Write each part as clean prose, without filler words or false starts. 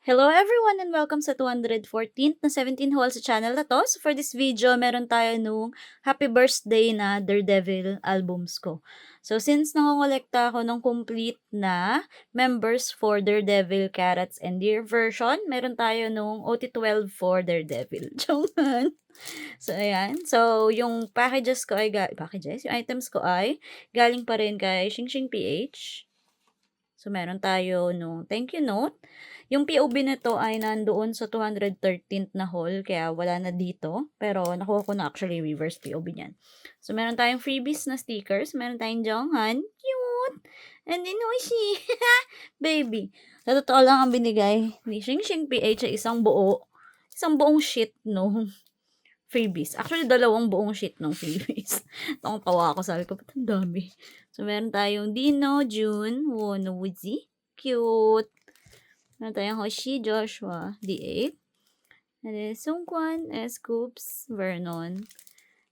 Hello everyone and welcome sa 214th na 17 hole sa channel na to. So for this video, meron tayo nung happy birthday na Daredevil albums ko. So since nangongolekta ako ng complete na members for Daredevil, Carrots, and Deer version, meron tayo nung OT12 for Daredevil. Chongan! So ayan. So yung packages ko ay, yung items ko ay galing pa rin kay Shing PH. So, meron tayo nung thank you note. Yung POV nito ay nandoon sa 213th na hole, kaya wala na dito. Pero, nakuha ko na actually reverse POV niyan. So, meron tayong freebies na stickers. Meron tayong Jonghan. Cute! And then, Hoshi. Baby. Sa totoo lang ang binigay ni Shing PH ay isang buong sheet nung freebies. Actually, dalawang buong sheet ng freebies. Tawa ako, sabi ko, ba't ang dami? So, meron tayong Dino, June, Wono, Woozy. Cute. Meron tayong Hoshi, Joshua, D8. And then, Sungkwan, Scoops, Vernon,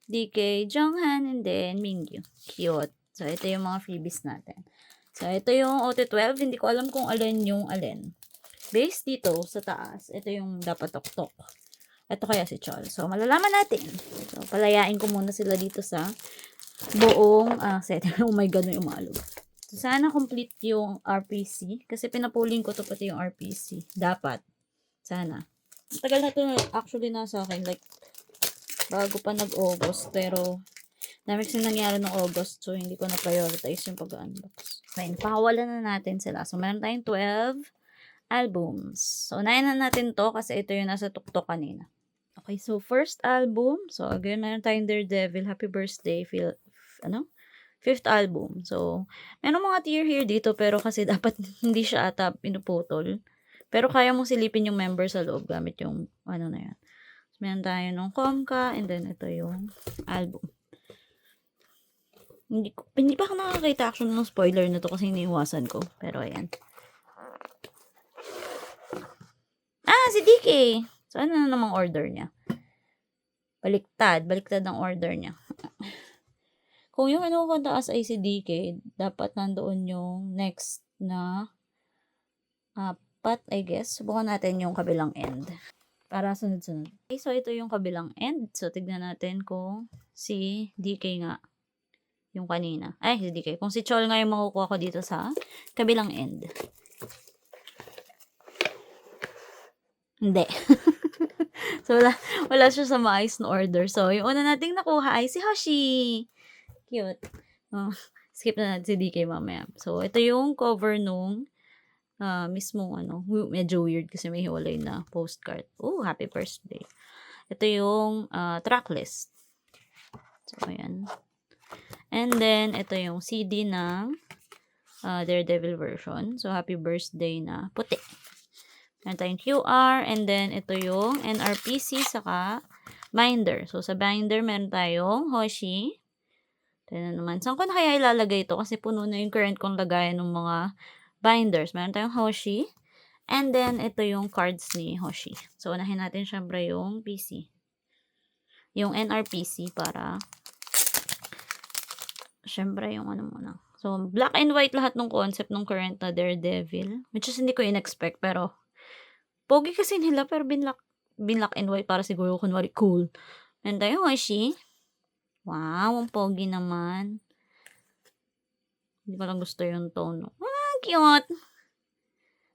DK, Jonghan, and then Mingyu. Cute. So, ito yung mga freebies natin. So, ito yung OT12. Hindi ko alam kung alin yung alin. Base dito, sa taas, ito yung dapat tok-tok. Ito kaya si Chol. So, malalaman natin. So, palayain ko muna sila dito sa buong setting. Oh my God, may umalog. So, sana complete yung RPC. Kasi pinapuling ko to pati yung RPC. Dapat. Sana. Tagal na to actually nasa akin. Like, bago pa nag-August. Pero, dami kasi nangyari ng August. So, hindi ko na-prioritize yung pag-unbox. Okay, pakawalan na natin sila. So, meron tayong 12 albums. So, unahin na natin to kasi ito yung nasa tuktok kanina. Okay, so first album. So, again, meron tayong Daredevil, Happy Birthday, fifth album. So, meron mga tier here dito, pero kasi dapat hindi siya ata pinuputol. Pero kaya mong silipin yung member sa loob gamit yung, na yan. So, meron tayo nung Comca, and then ito yung album. Hindi pa ako nakakita actually ng spoiler na to kasi iniiwasan ko. Pero, ayan. Si DK! So, ano na namang order niya? Baliktad ang order niya. Kung yung ano ko taas ay si DK, dapat nandoon yung next na apat, I guess. Subukan natin yung kabilang end. Para sunod-sunod. Okay, so ito yung kabilang end. So, tignan natin kung si DK nga yung kanina. Ay, si DK. Kung si Chol nga yung makukuha ko dito sa kabilang end. Hindi. So, wala siya sa maayos na order. So, yung una nating nakuha ay si Hoshi. Cute. Skip na natin si DK mamaya. So, ito yung cover nung mismong medyo weird kasi may hiwalay na postcard. Oh, happy birthday. Ito yung track list. So, ayan. And then, ito yung CD ng Daredevil version. So, happy birthday na puti. Meron tayong QR, and then ito yung NRPC saka binder. So, sa binder, meron tayong Hoshi. Ito na naman. Saan ko na kaya ilalagay ito? Kasi puno na yung current kong lagayan ng mga binders. Meron tayong Hoshi. And then, ito yung cards ni Hoshi. So, unahin natin syempre yung PC. Yung NRPC para syempre yung muna. So, black and white lahat ng concept ng current na Daredevil. Which is hindi ko in-expect, pero pogi kasi nila, pero binlock and white para siguro kunwari cool. Meron tayong Hoshi. Wow, ang pogi naman. Hindi ko lang gusto yung tone. Cute!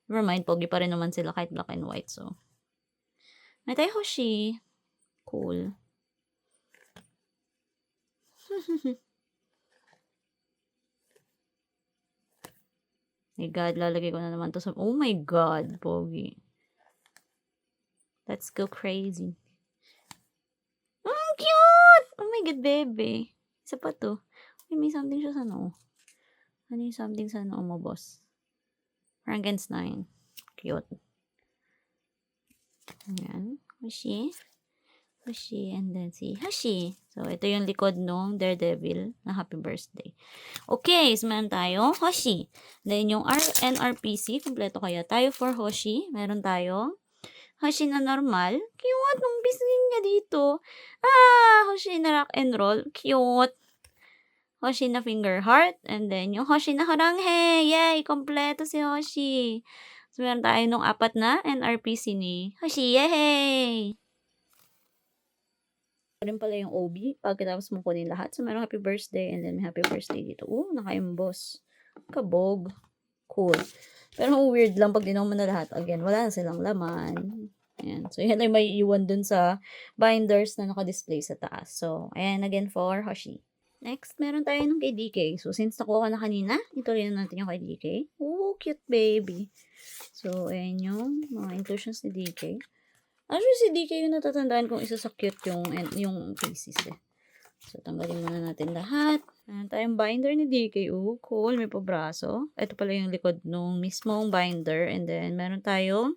Never mind, pogi pa rin naman sila kahit black and white. So, meron tayong Hoshi. Cool. My God, lalagay ko na naman to sa... Oh my God, pogi. Let's go crazy. Cute! Oh my God, baby. Isa pa to. Uy, may something siya sa noo. Ano yung something sa noo mo, boss? Frankenstein. Cute. Ayan. Hoshi. And then si Hoshi. So, ito yung likod nung Daredevil na happy birthday. Okay, so meron tayo Hoshi. Then, yung NRPC, kompleto kaya tayo for Hoshi. Meron tayo Hoshi na normal. Cute, nung bising niya dito. Hoshi na rock and roll. Cute. Hoshi na finger heart. And then, yung Hoshi na haranghe. Yay, kompleto si Hoshi. So, meron tayo nung 4 na NRPC ni Hoshi, yehey! Rin pala yung OB pagkatapos mo kunin lahat. So, merong happy birthday and then may happy birthday dito. Naka-emboss. Kabog. Cool. Pero weird lang pag dinaw mo na lahat. Again, wala na silang laman. Ayan. So, yan ay may iwan dun sa binders na naka-display sa taas. So, ayan again for Hoshi. Next, meron tayo nung kay DK. So, since nakuha ka na kanina, ituloy na natin yung kay DK. Cute baby. So, ayan yung mga inclusions ni DK. Actually, si DK yung natatandaan kung isa sa cute yung pieces eh. So, tanggalin muna natin lahat. Meron tayong binder ni DK. Cool. May pabraso. Ito pala yung likod nung mismong binder. And then, meron tayong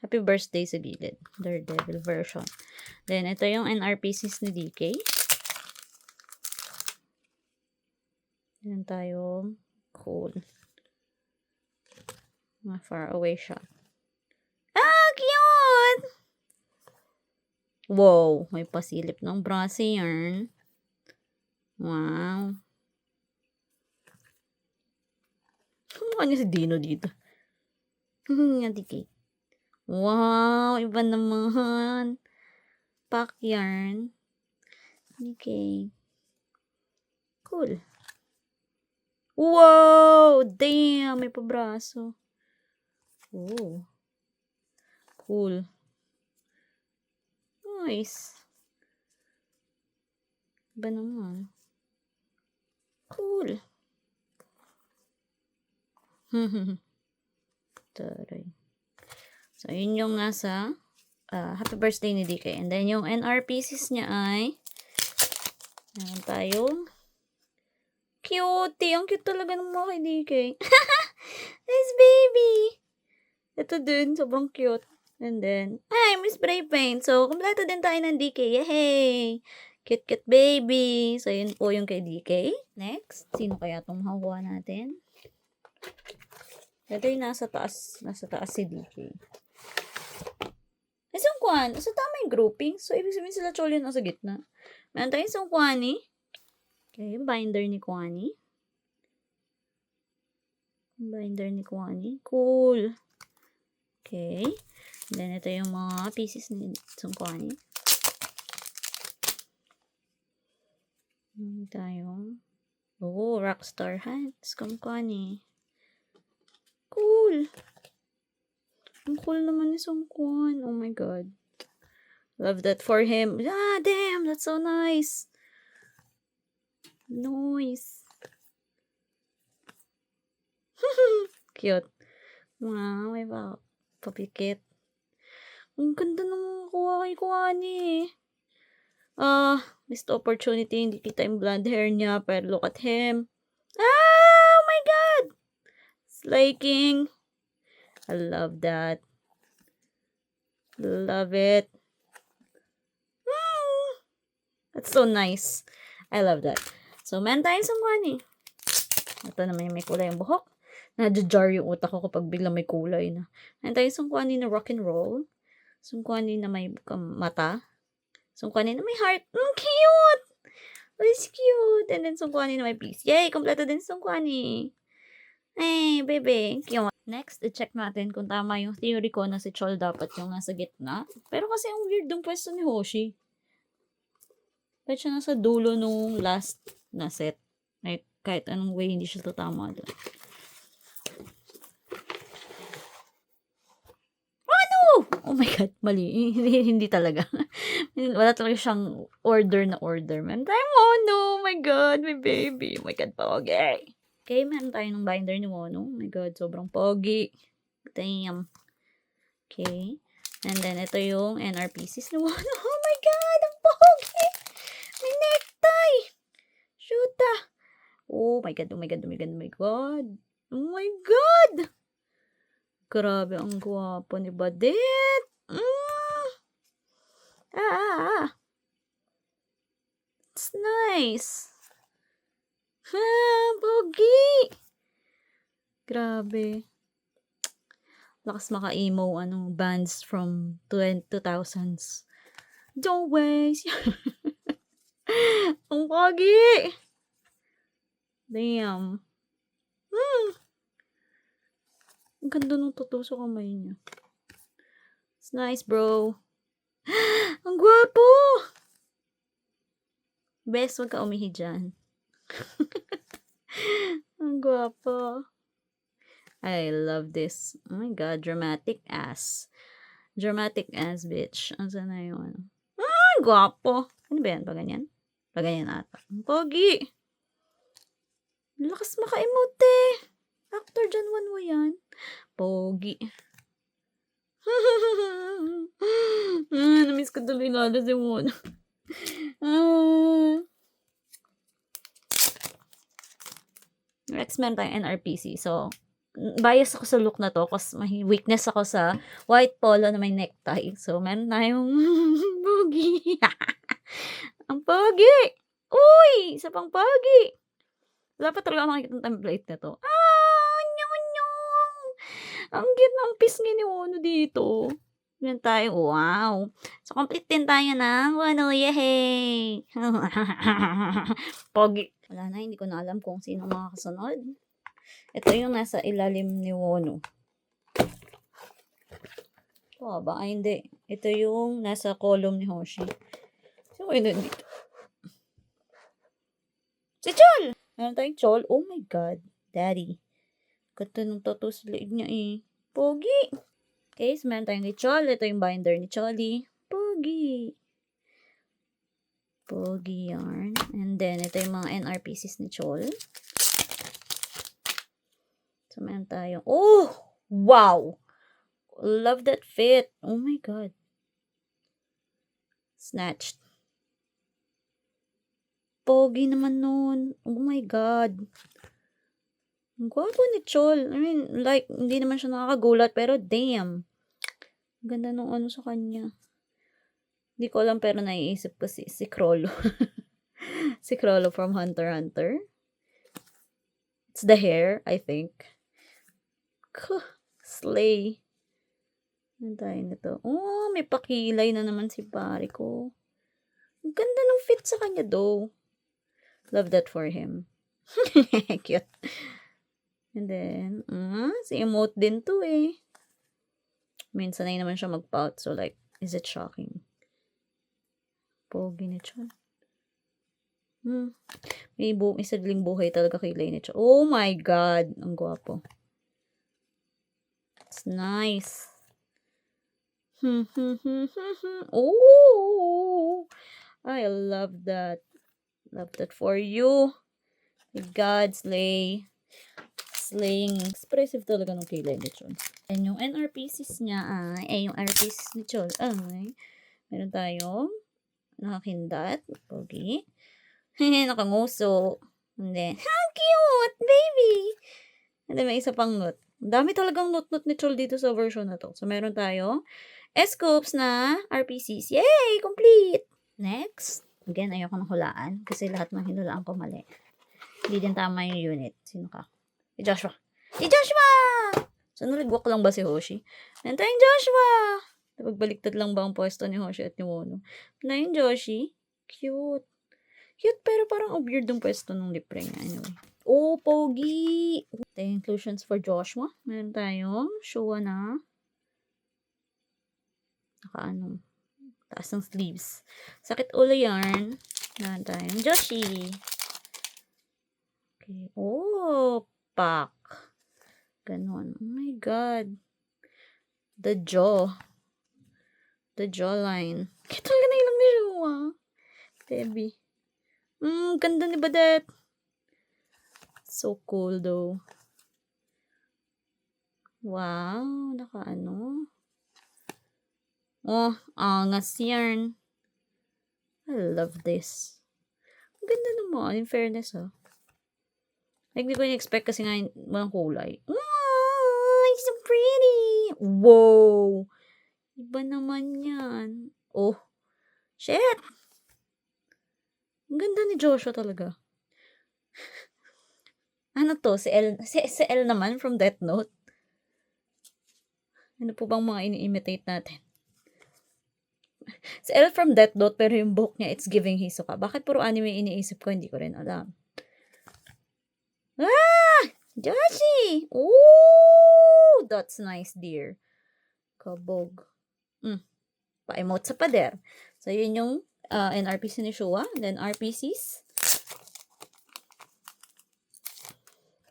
happy birthday sa gilid. Daredevil version. Then, ito yung NRPCs ni DK. Meron tayong cool. Mga far away shot. Cute! Wow, may pasilip ng brassy yarn. Wow. Kumukha niya si Dino dito. Nga dikit. Wow, iba naman. Pack yarn. Okay. Cool. Wow! Damn, may pabraso. Cool. Nice. Iba naman. Cool. Taray. So, yun yung nasa happy birthday ni DK. And then, yung NRPCs niya ay meron tayong cutie. Ang cute talaga ng mga kay DK. Nice baby. Ito din, sobrang cute. And then, may spray paint. So, kumpleto din tayo ng DK. Yay! Cute baby. So, yun po yung kay DK. Next, sino kaya itong makukuha natin? Ito yung nasa taas. Nasa taas si DK. Sungkwan. So, tama yung grouping. So, ibig sabihin sila Chol yun nasa gitna. Meron tayong Sungkwani. Okay, binder ni Kwani. Binder ni Kwani. Cool. Okay. Then, ito yung mga pieces ni Sungkwani. Tayong Rockstar hats. Sungkwani. Cool. Ang cool naman ni Sungkwan. Oh my God. Love that for him. Damn. That's so nice. Nice. Cute. Wow, may papikit. Ang ganda ng kuha kay Kwani. Missed opportunity. Hindi kita yung blonde hair niya. Pero look at him. Oh my God. Slaking. I love that. Love it. That's so nice. I love that. So, meron tayong Sungkwani. Ito naman yung may kulay yung buhok. Nadja-jar yung utak ko kapag biglang may kulay na. Meron tayong Sungkwani na rock and roll. Sungkwani na may mata. Sungkwani na may heart. Cute! It's cute. And then Sungkwani na may piece. Yay! Kompleto din Sungkwani. Hey, baby. Cute. Next, i-check natin kung tama yung theory ko na si Chol dapat yung nasa gitna. Pero kasi ang weird yung pwesto ni Hoshi. Kahit siya nasa dulo nung last na set. Like, kahit anong way, hindi siya tatama doon. Oh my God, mali. Hindi talaga. Wala talaga siyang order na order. Meron tayong Mono. Oh my God, my baby. Oh my God, pogi. Okay, meron tayo ng binder ni Mono. Oh my God, sobrang pogi. Damn. Okay. And then, ito yung NRPCs ni Mono. Oh my God, ang pogi. May necktie. Shoota. Oh my God, oh my God, oh my God, oh my God. Oh my God. Grabe, ang gwapo ni Badet. It's nice. Pogi. Grabe. Lakas maka-emo, bands from 2000s. Don't waste. Ang pogi. Damn. Ang ganda nung tattoo sa kamay niya. It's nice, bro. Ang gwapo! Bes, wag ka umihi dyan. Ang gwapo. I love this. Oh my God, dramatic ass. Dramatic ass, bitch. Asa na yung ano? Ang gwapo. Ano ba yan? Paganyan? Paganyan ata. Ang pogi. Lakas maka-emote. Actor dyan, wanwa yan. Pogi. Namiss ko tuloy lalo si Mono. Next, meron tayong NRPC. So, bias ako sa look na to kasi may weakness ako sa white polo na may necktie. So, meron tayong pogi. Ang pogi! Uy! Isa pang pogi! Wala pa talaga makikita ng template na to. Nyong! Ang cute ng pisngi ni Wono dito. Yan tayo. Wow! So, complete din tayo ng Wono. Yehey! Pogi. Wala na, hindi ko na alam kung sino mga kasunod. Ito yung nasa ilalim ni Wono. Ito ba? Ay, hindi. Ito yung nasa column ni Hoshi. Sino kayo nandito? Si Chol! Meron tayong Chol. Oh my God. Daddy. Ganda nung tattoo sa liig niya eh. Pogi! Okay, so meron tayong kay Chol. Ito yung binder ni Cholly. Pogi! Pogi yarn. And then, ito yung mga NRPCs ni Chol. So, meron tayong... Oh! Wow! Love that fit. Oh my God. Snatched. Pogi naman nun. Oh my God. Ang gwapo ni Chol. I mean, like, hindi naman siya nakakagulat, pero damn. Ang ganda nung ano sa kanya. Hindi ko alam, pero naiisip ko si Crollo. Si Crollo from Hunter x Hunter. It's the hair, I think. Slay. Ano tayo nito? Oh, may pakilay na naman si pare ko. Ang ganda ng fit sa kanya, though. Love that for him. Cute. And then, si emote din to eh. Minsan na naman siya mag-pout. So like, is it shocking? Pogi ni Chon. May sadling buhay talaga kilay ni Chon. Oh my God! Ang gwapo. It's nice. Oh! I love that. Love that for you. My God, slay. Slaying. Expressive talaga ng kilay ni Chon. And yung NRPCs niya yung RPCs ni Chon meron tayong nakakindat. Pogi. Nakanguso. And then, how cute, baby! And then, may isa pang note. Dami talagang note ni Chol dito sa version na to. So, meron tayong S-scopes na RPCs. Yay! Complete! Next. Again, ayoko ng hulaan. Kasi lahat ng hinulaan ko mali. Hindi din tama yung unit. Sino ka? Si Joshua! Si Joshua! So, naligwak lang ba si Hoshi? Meron tayong Joshua! Nagbaliktad lang ba ang pwesto ni Hoshi at ni Wono? Na yung Joshi? Cute. Cute, pero parang weird yung pwesto ng lip ring. Anyway. Oh, pogi! The inclusions for Joshua. Meron tayong Shua na taas ng sleeves. Sakit ulo yarn. Meron tayong Joshi. Okay. Oh, pak. Ganon. Oh my God. The jaw. The jawline. Kaya talaga na ilang ni Shua. Baby. Ganda ni Badet. So cool though. Wow, Oh, angas yarn. I love this. Ang ganda naman, in fairness Like, di ko in-expect kasi nga walang kulay. Oh, it's so pretty. Wow. Iba naman yan. Oh, shit. Ang ganda ni Joshua talaga. Ano to? Si L naman from Death Note. Ano po bang mga ini-imitate natin? Si L from Death Note, pero yung book niya, it's giving Hisoka. Bakit puro anime iniisip ko? Hindi ko rin alam. Joshi! Oh, that's nice, dear. Kabog. Pa-emote sa pader. So, yun yung NRPC ni Shua. Then, RPCs.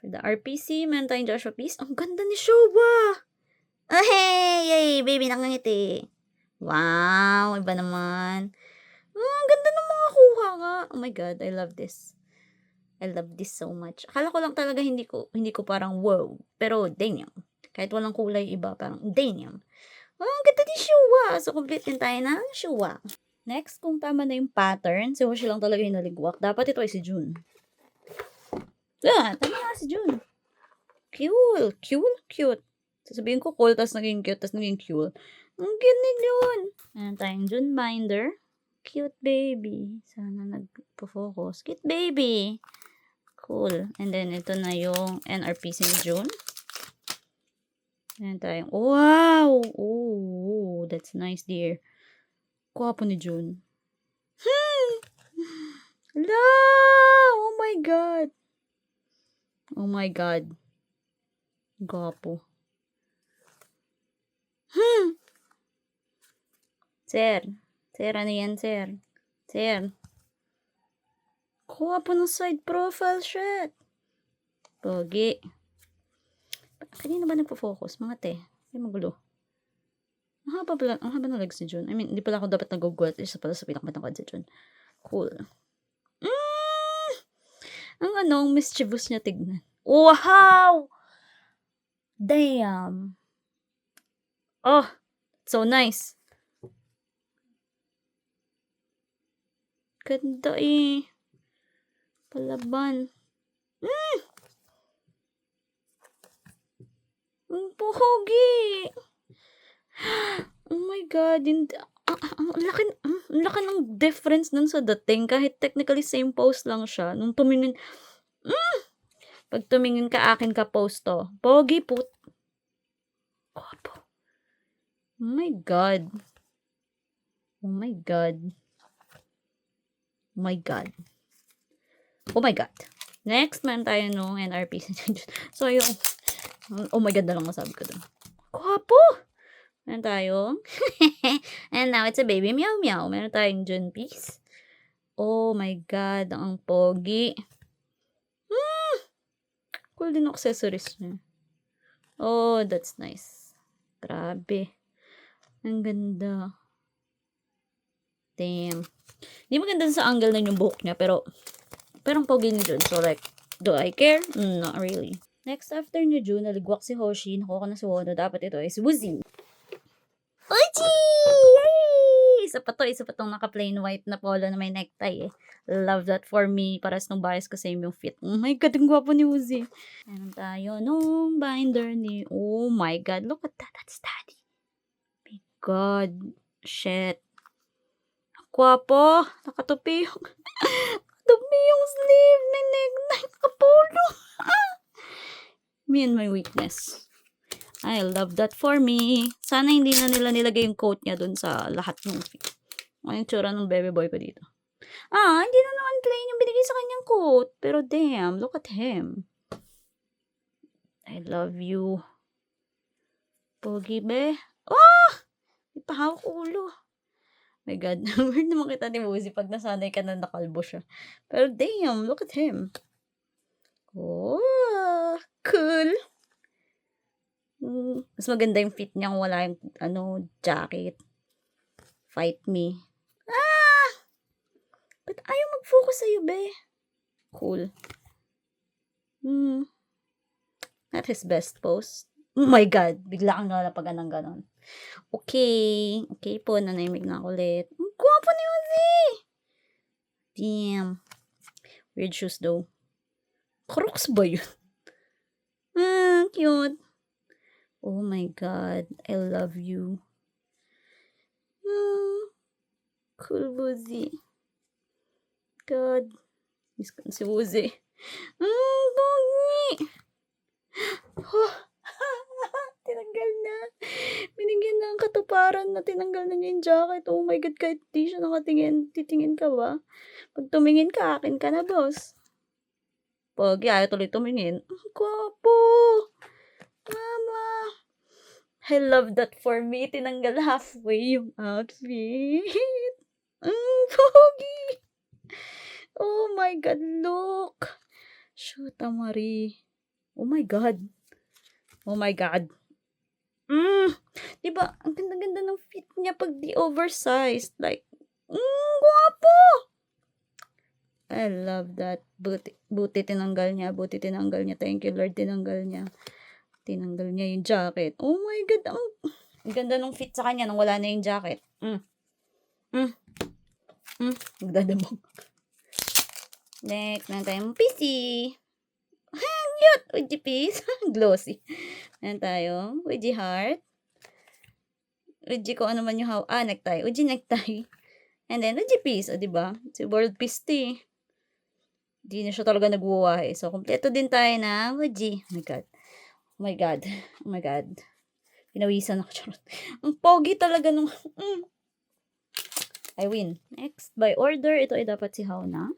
For the RPC, meron tayong Joshua Peace. Ang ganda ni Shua! Oh, hey! Yay! Baby, nakangiti. Wow! Iba naman. Ang ganda ng mga kuha nga. Oh my God, I love this. I love this so much. Akala ko lang talaga hindi ko parang wow. Pero, damn. Kahit walang kulay iba, parang damn. Ang ganda ni Shua. So, complete din tayo ng Shua. Next, kung tama na yung pattern, si Hoshi lang talaga yung naligwak. Dapat ito ay si June. Tama nga si June. Cute. Sasabihin ko cool, tas naging cute, tas naging cute. Ang galing yun. Ayan tayong June binder. Cute baby. Sana nagpo-focus. Cute baby. Cool. And then, ito na yung NRPC ni June. Ayan tayong, wow! Oh, that's nice, dear. Kuha ni June. Hello! Oh my God. Oh my God. Gwapo. Sir, ano yan, sir? Sir. Kuha po ng side profile shot. Pogi. Kanina ba nagpo-focus? Mga te. Ay, magulo. Ang haba ng legs si June. I mean, hindi pala ako dapat nag-gulat. Isa pala sa pinakamatangkad si June. Cool. Ang mischievous niya tignan. Wow! Damn. Oh, so nice. Ganda eh. Palaban. Ang pogi. Oh my God. Ang laki ng difference nun sa dating. Kahit technically same pose lang siya. Nung tumingin, pag tumingin ka akin ka post to. Pogi put. Guwapo. Oh my God. Oh my God. Oh my God. Oh my God. Next, meron tayo nung NRPC. So, yung, oh my God na lang masabi ko dun. Guwapo! Meron tayong, and now it's a baby meow meow. Meron tayong June piece. Oh my God, ang pogi. Cool din accessories niya. Oh, that's nice. Grabe. Ang ganda. Damn. Hindi maganda sa angle na yung buhok niya, pero ang pogi ni June. So like, do I care? Not really. Next, after ni June, naligwak si Hoshi. Nakuha ko na si Wono. Dapat ito ay si Woozy. Uchi! Yay! Isa pa tong naka-plain white na polo na may necktie eh. Love that for me. Paras nung bias ko same yung fit. Oh my God, ang gwapo ni Woozy. Meron tayo nung binder ni, oh my God, look at that. That's daddy. My God. Shit. Ang gwapo. Nakatupi yung sleeve. May necktie. Kapolo. Me and my weakness. I love that for me. Sana hindi na nila nilagay yung coat niya dun sa lahat ng fit. Ano yung tsura ng baby boy ko dito? Hindi na naman plain yung binigay sa kanyang coat. Pero damn, look at him. I love you. Pogi be. Oh! Ipahawak ulo. My God. Weird naman kita ni Woozy pag nasanay ka na nakalbo siya. Pero damn, look at him. Oh, cool. Mas maganda yung fit niya kung wala yung jacket. Fight me. Ba't ayaw mag-focus sa'yo, be? Cool. Not his best pose. Oh my God. Bigla kang lalapagan ng ganon. Okay. Okay po, nanahimik na ako ulit. Ang gwapo ni Ozzy! Damn. Weird shoes though. Crocs ba yun? Cute. Oh my God. I love you. Cool Woozy. God. Miss ko si Woozy. Pogi. Oh. Tinanggal na. Binigyan na ang katuparan na tinanggal na niya yung jacket. Oh my God, kahit di siya nakatingin. Titingin ka ba? Pag tumingin ka, akin ka na, boss. Pogi, ayaw tuloy tumingin. Ang gwapo! Mama! I love that for me. Tinanggal halfway yung outfit. Pogi! Oh my God, look! Shoot, Marie. Oh my God. Oh my God. 'Di ba ang ganda-ganda ng fit niya 'pag di oversized, like, gwapo! I love that. Buti tinanggal niya, Thank you Lord, tinanggal niya. Tinanggal niya yung jacket. Oh my God, ang ganda nung fit sa kanya nung wala na yung jacket. Nagdadabog. Next, meron tayong PC. Cute! Uji piece. Glossy. Meron tayong Uji heart. Uji ko ano man yung necktie. Uji necktie. And then, Uji piece. O, diba? Si World Peace tea. Di na siya talaga nagwawahe. So, kompleto din tayo na Uji. Oh my God. Oh my God. Oh my God. Pinawisan ako. Charot. Ang pogi talaga nung... I win. Next, by order. Ito ay dapat si Hao na.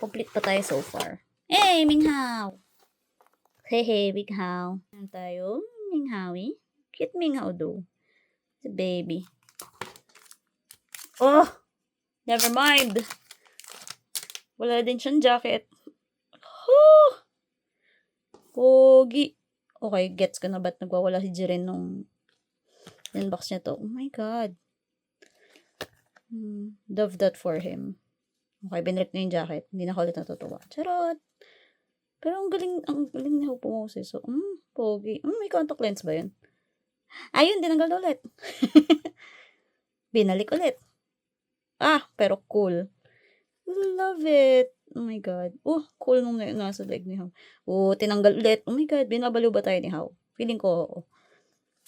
Complete pa tayo so far. Hey, Minghao! Hey, Big Hao. Ano tayo? Minghawi. Cute Minghao do. It's a baby. Oh! Never mind. Wala din siyang jacket. Oh! Pogi. Okay, gets ko na ba't nagwawala si Jiren nung inbox niya to. Oh my God. Love that for him. Okay, binrip na yung jacket. Hindi na ako ulit natutuwa. Charot. Pero ang galing niya pumoses. So, pogi. May contact lens ba yun? Ayun, dinanggal na ulit. Binalik ulit. Pero cool. Love it. Oh my God. Cool nung nasa leg ni Hao. Tinanggal ulit. Oh my God, binabaliw ba tayo ni Hao? Feeling ko oo.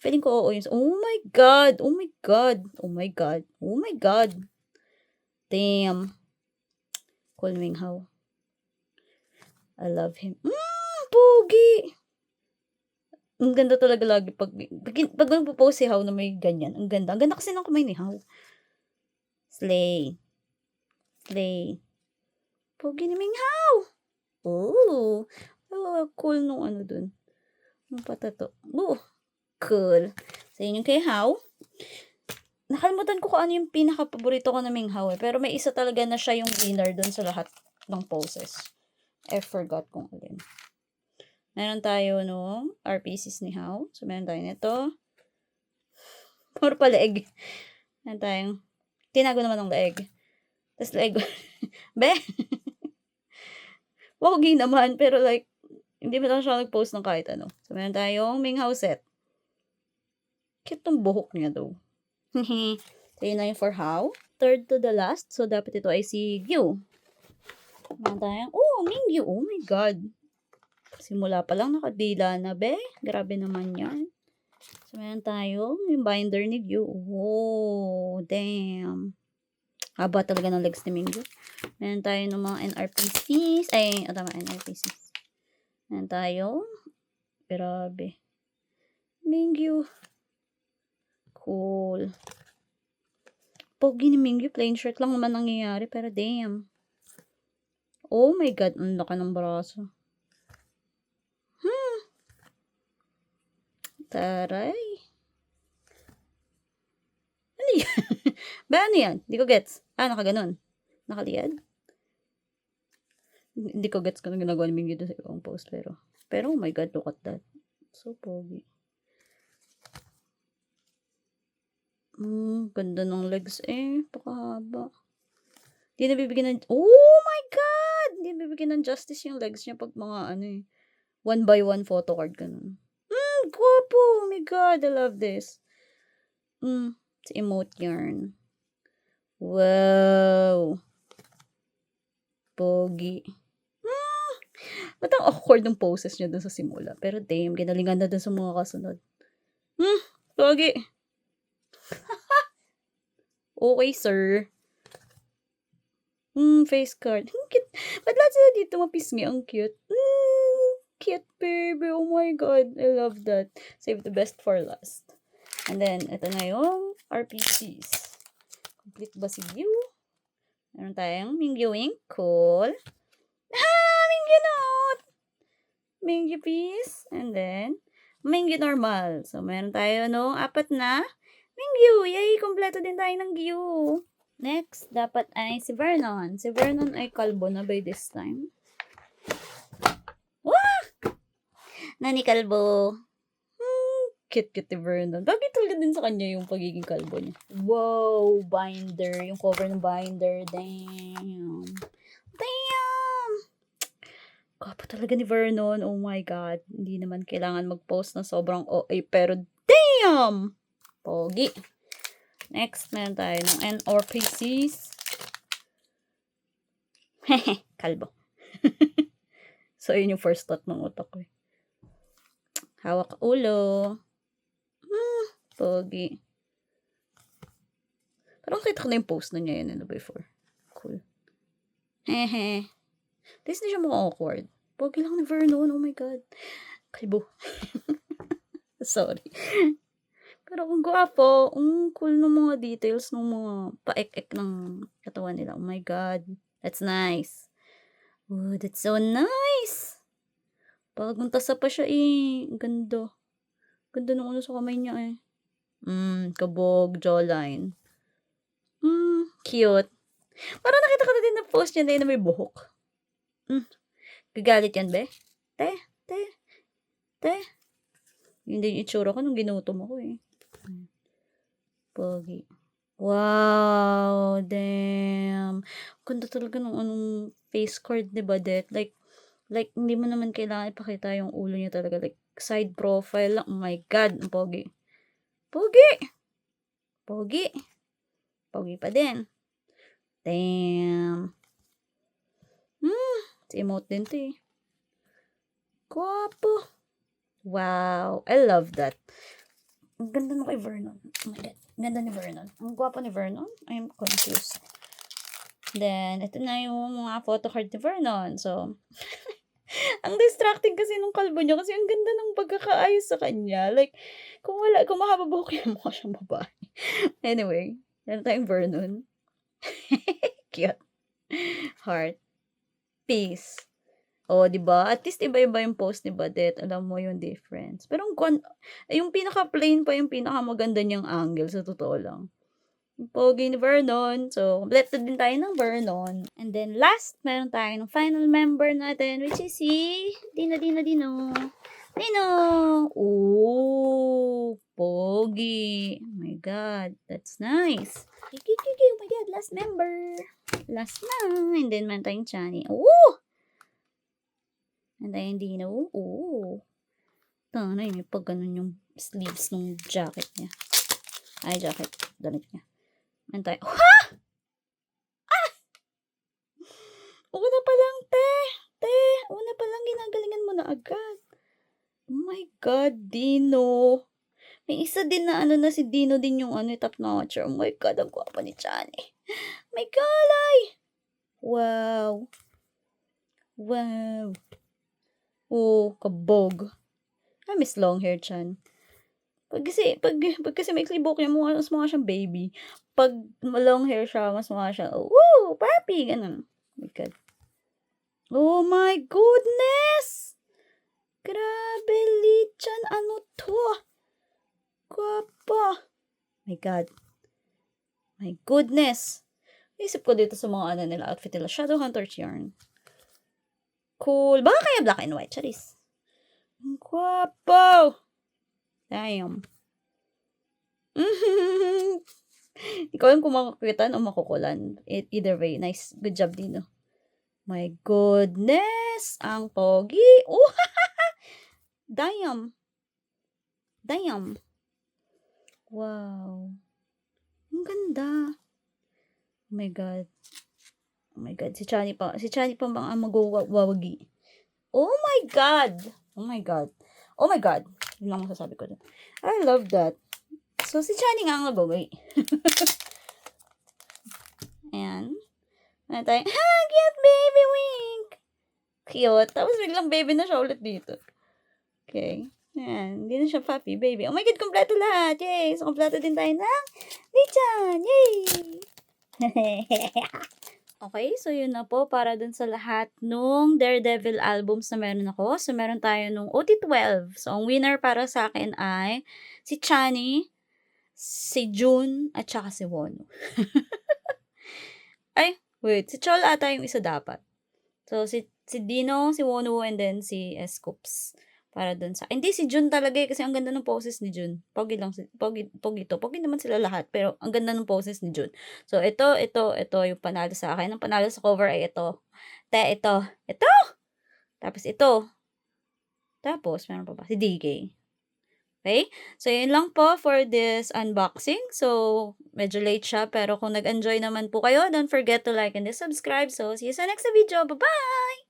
Yun. Oh my God. Oh my God. Oh my God. Oh my God. Damn. Cool Minghao. I love him. Pogi! Ang ganda talaga lagi pag nagpo-post si Hao na may ganyan. Ang ganda. Ang ganda kasi ng kamay ni Hao. Slay. Pogi ni Minghao. Cool nung ano dun. Nung patato. Cool. So, yun yung kay Hao. Nakalimutan ko kung ano yung pinaka-paborito ko na Minghao pero may isa talaga na siya yung winner dun sa lahat ng poses. I forgot kung alin. Meron tayo nung RPCs ni Hao. So, meron tayo nito. Puro pa leeg. Meron tayong tinago naman ng leeg. Tapos leeg. Be! Pogi naman, pero like, hindi ba lang siya nag-post ng kahit ano. So, meron tayong Minghao set. Cute tong buhok niya daw. So, yun na yung for Hao. Third to the last. So, dapat ito ay si Gyu. Meron tayong, Mingyu. Oh my God. Simula pa lang nakadila na, be. Grabe naman yan. So, meron tayo yung binder ni Gyu. Damn. Haba talaga ng legs ni Mingyu. Meron tayo ng mga NRPCs. NRPCs. Meron tayo. Grabe. Mingyu. Cool. Pogi ni Mingyu. Plain shirt lang naman nangyayari. Pero damn. Oh my God. Ang laki ng braso. Taray. Ano yan? Ba, ano yan? Hindi ko gets. Nakaganon. Nakaliyad? Hindi ko gets kung ginagawa ni Mingyu doon sa ibang post. Pero oh my God, look at that. So pogi. Ganda ng legs pakahaba. Hindi nabibigyan ng, oh my God! Hindi nabibigyan ng justice yung legs niya pag mga 1x1 photo card ganun. Guwapo! Oh my God, I love this. It's emote yarn. Wow! Pogi. Ba't ang awkward ng poses niya dun sa simula? Pero damn, ginalingan na dun sa mga kasunod. Pogi. Okay, sir. Face card. Cute. Ba't lahat sila dito mapisngi? Ang cute. Cute, baby. Oh my God. I love that. Save the best for last. And then, ito na yung RPCs. Complete ba si Gyu? Meron tayong Mingyuing. Cool. Mingyu Peace, and then Mingyu Normal. So, meron tayo nung 4 na Mingyu. Yay! Kumpleto din tayo ng Gyu. Next, dapat ay si Vernon. Si Vernon ay kalbo na by this time. Wah! Nani kalbo. Cute ni Vernon. Bagay talaga din sa kanya yung pagiging kalbo niya. Wow! Binder. Yung cover ng binder. Damn! Damn! Gwapo talaga ni Vernon. Oh my God. Hindi naman kailangan mag-post ng sobrang OA. Pero damn! Pogi. Next, meron tayo ng NRPCs. Hehe, kalbo. So, yun yung first thought ng utak ko. Hawak ulo. Pogi. Parang kita ko na yung post na niya yun before. Cool. Hehe. At least di siya mukhang awkward. Pogi lang ni Vernon. Oh my God. Kalbo. Sorry. Pero kung gwapo, cool ng mga details ng mga paek-ek ng katawan nila. Oh my God. That's nice. Oh, that's so nice. Bagong tasa pa siya eh. Ganda. Ganda ng ulo sa kamay niya eh. Kabog, jawline. Cute. Parang nakita ko na din na post niya na may buhok. Gagalit yan, be? Te. Hindi yung itsura ko nung ginutom ako eh. Pogi. Wow, damn. Ganda talaga ng face card ni Badet. Like, hindi mo naman kailangan ipakita yung ulo niya talaga. Like, side profile lang. Oh my God, ang pogi. Pogi pa din. Damn. Si emote din to eh. Guwapo. Wow, I love that. Ang ganda na kay Vernon. Oh my God, ganda ni Vernon. Ang gwapo ni Vernon. I'm confused. Then, ito na yung mga photo card ni Vernon. So, ang distracting kasi nung kalbo niya kasi ang ganda ng pagkakaayos sa kanya. Like, kung mahaba buhok yan, mukha siyang babae. Anyway, yan tayong Vernon. Cute. Heart. Peace. Oh, 'di ba? At least iba-iba yung post ni Badet. Alam mo yung difference. Pero yung pinaka-plain pa yung pinakamaganda niyang angle sa totoo lang. Yung pogi ni Vernon. So, completed din tayo ng Vernon. And then last, meron tayo ng final member natin which is si Dino. Dino! Oh, pogi. Oh my God, that's nice. Oh my God, last member. Last na. And then meron tayong Chani. Oh! And then Dino. Oh. Tanay, may pag ganun yung sleeves ng jacket niya. Ay, jacket. Damit niya. And tayo. Ha! Ah! Una pa lang, te. Una pa lang, ginagalingan mo na agad. Oh my God, Dino. May isa din na na si Dino din yung top notcher. Oh my God, ang gwapa ni Chani. My galay! Wow. Oh, kabog. I miss long hair, Chan. Pag kasi may klibok niya, mas mukha siyang baby. Pag long hair siya, mas mukha siya, woo, papi, ganun. Oh my God. Oh my goodness! Grabe, Lichan, ano to? Guwapa. My God. My goodness. Isip ko dito sa mga nila, outfit nila. Shadowhunters yarn. Cool. Baka kaya black and white, charis. Ang guwapo. Damn. Ikaw yung kumakukitan o makukulan. Either way, nice. Good job, Dino. My goodness. Ang pogi. Oh, damn. Wow. Ang ganda. Oh my God. Si Chani pa bang magwawagi. Oh my God. Yun lang masasabi ko dun. I love that. So, si Chani nga ang nagwawagi. Ayan. Ano tayo? Cute baby wink. Cute. Tapos biglang baby na siya ulit dito. Okay. Ayan. Hindi na siya puppy, baby. Oh my God, kompleto lahat. Yay! So, kompleto din tayo ng Lichan. Yay! Okay, so yun na po para dun sa lahat nung Daredevil albums na meron ako. So meron tayo nung OT12. So ang winner para sa akin ay si Chani, si Jun, at saka si Won. Ay, wait, si Chol ata yung isa dapat. So si Dino, si Wonwoo, and then si Scoops. Para dun sa hindi si Jun talaga, kasi ang ganda ng poses ni Jun. Pogi lang pogi 'to, pogi naman sila lahat, pero ang ganda ng poses ni Jun. So ito yung panalo sa akin. Ang panalo sa cover ay ito. Ito, tapos ito, tapos meron pa ba? Si DK. Okay? So, yun lang po for this unboxing. So, medyo late siya, pero kung nag-enjoy naman po kayo, don't forget to like and subscribe. So, see you sa next video. Bye-bye!